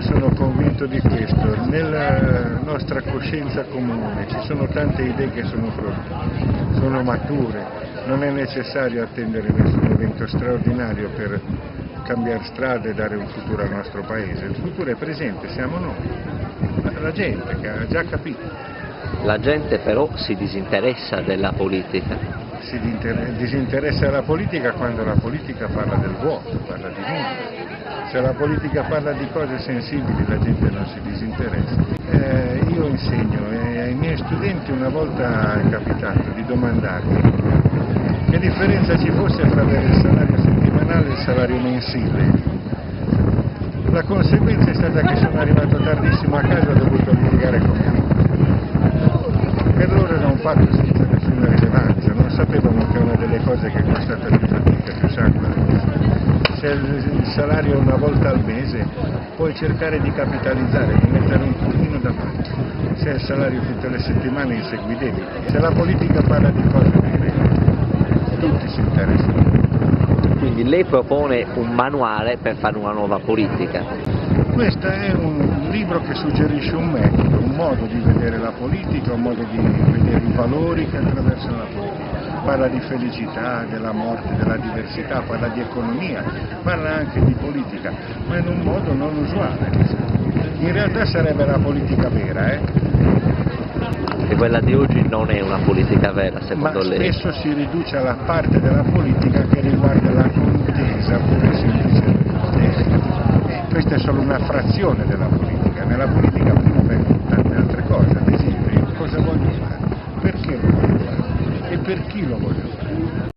sono convinto di questo, nella nostra coscienza comune ci sono tante idee che sono mature, non è necessario attendere nessun evento straordinario per cambiare strada e dare un futuro al nostro Paese. Il futuro è presente, siamo noi, la gente che ha già capito. La gente però si disinteressa della politica. Si disinteressa della politica quando la politica parla del vuoto, parla di nulla. Se la politica parla di cose sensibili la gente non si disinteressa. Io insegno e ai miei studenti una volta è capitato di domandarmi che differenza ci fosse tra avere il salario settimanale e il salario mensile. La conseguenza è stata che sono arrivato tardissimo a casa e ho dovuto litigare con mia moglie. Per loro era un fatto senza nessuna rilevanza, non sapevano che è una delle cose che è costata più fatica, più sangue. Se il salario una volta al mese puoi cercare di capitalizzare, di mettere un pochino da parte. Se il salario tutte le settimane insegui debiti. Se la politica parla di cose vere, tutti si interessano. Quindi lei propone un manuale per fare una nuova politica. Questo è un libro che suggerisce un metodo, un modo di vedere la politica, un modo di vedere i valori che attraversano la politica. Parla di felicità, della morte, della diversità, parla di economia, parla anche di politica, ma in un modo non usuale. In realtà sarebbe la politica vera, E quella di oggi non è una politica vera, secondo ma lei? spesso si riduce alla parte della politica che riguarda la contesa, pure semplicemente. Questa è solo una frazione della politica. Nella politica prima vengono tante altre cose, ad esempio, cosa voglio fare, perché lo voglio fare e per chi lo voglio fare.